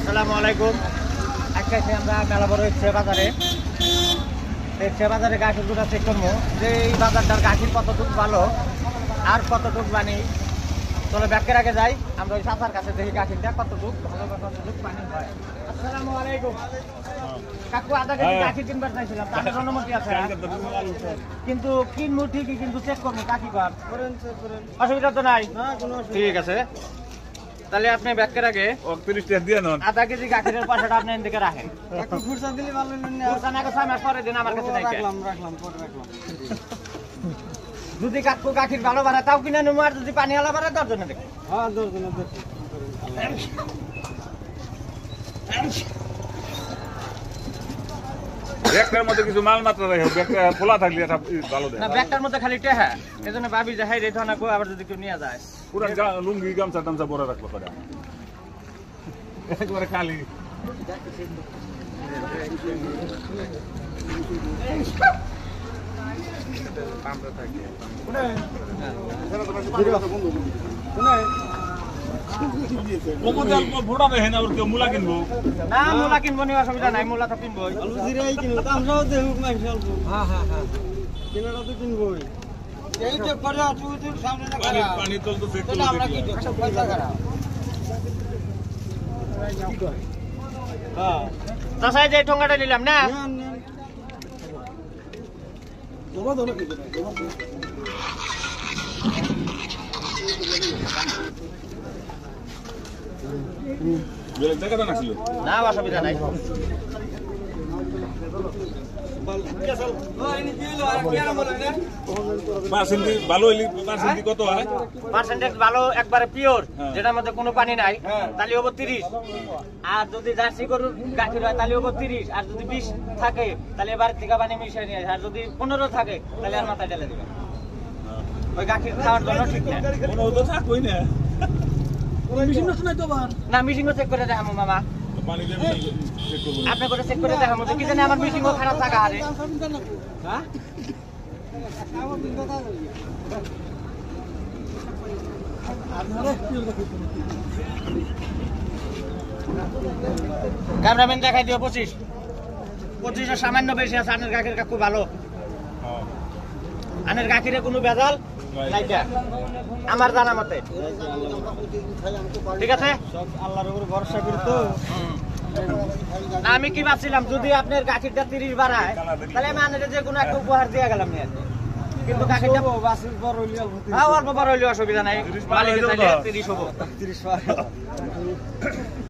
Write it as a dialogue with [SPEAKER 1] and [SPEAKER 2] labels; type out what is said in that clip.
[SPEAKER 1] আসসালামু আলাইকুম। আজকে আমরা মেলা বড় ইচ্ছে বাজারে গাখির গুলা চেক করবো যে এই বাজারটার গাখির কতটুকু ভালো আর কতটুকু পানি। চলো ব্যাগের আগে যাই, আমরা ওই চাচার কাছে দেখি গাখিরটা কতটুকু ভালো বা কতটুকু পানি হয়। আসসালামু আলাইকুম কাকু, আধা কেজি গাখির কিনবার চাইছিলাম, তার অনুমতি আছে? কিন্তু কিনবো ঠিকই, কিন্তু চেক করবো কাকি কর, অসুবিধা তো নাই? ঠিক আছে, তাহলে আপনি ব্যাগের আগে
[SPEAKER 2] 30 টাকা দিয়ে নেন।
[SPEAKER 1] আধা কেজি গাখিরের পয়সাটা আপনি এদিকে রাখেন। খুরসা দিলে ভালো না, খুরসা না কো মাস পরে দিন আমার কাছে নাই। রাখলাম পরে রাখলাম। যদি কাকু গাখির ভালো বাড়া তাও কিনা নেবো, আর যদি পানি আলা বাড়া 10 জনে দেখো। হ্যাঁ 10 জনে দেখো।
[SPEAKER 2] ব্যাগটার মধ্যে কিছু মাল মাত্রা রাখো, ব্যাগটা খোলা থাকলে এটা ভালো দেয়
[SPEAKER 1] না। ব্যাগটার মধ্যে খালি টেহা, এজন্য ভাবি যে হাই রেট না কো, আবার যদি কেউ নিয়ে যায়
[SPEAKER 2] পুরো লুঙ্গি গামছা টামছা পরে রাখলো করে একবারে খালি। ভোটা দেখেন আর কেউ মূলা কিনবো
[SPEAKER 1] না? মূলা কিনবো নি, অসুবিধা নাই, মূলা তো কিনবো। আলু জিরাই কিনবো, আমরাও দেখুক না বিশাল। হ্যাঁ হ্যাঁ হ্যাঁ, কিনাটা তো কিনবোই। এই যে পরে তুই সামনে না করা
[SPEAKER 2] পানি তল তো চেক
[SPEAKER 1] এটা আমরা কি পয়সা করা। হ্যাঁ চাচা, যে ঠোঙ্গাটা নিলাম না, না অসুবিধা নাই। পার্সেন্টেজ ভালো, একবারে পিওর, যেটার মধ্যে কোনো পানি নাই, তাহলে হবো 30। আর যদি জার্সি গরুর গাখির হয় তাহলে হবো 30। আর যদি 20 থাকে তাহলে এবার থেকে পানি মিশিয়ে নিয়ে, আর যদি 15 থাকে তাহলে আর মাথায় ঢেলে দিবে। ওই গাখির খাওয়ার জন্য ঠিক না। না, মিশিংও চেক করে দেখাবো মামা, আপনি করে চেক করে দেখাবো। কি জানি আমার মিশিংও খারাপ থাকা হারে। ক্যামেরাম্যান দেখাই দিও 25 সামান্য বেশি আছে। আনের গাখির কাকু ভালো, আনের গাখিরে কোনো ভেজাল নাই আমার জানা মতে। ঠিক আছে, সব আল্লাহর উপর ভরসা করি তো। আমি কি ভাবছিলাম, যদি আপনার গাখিরটা 30 বাড়ায় তাহলে আমি আনের যে কোনো একটা উপহার দিয়ে গেলাম নিয়ে, কিন্তু গাখিরটা অল্প বড় হইলে অসুবিধা নাই, 30 হবো।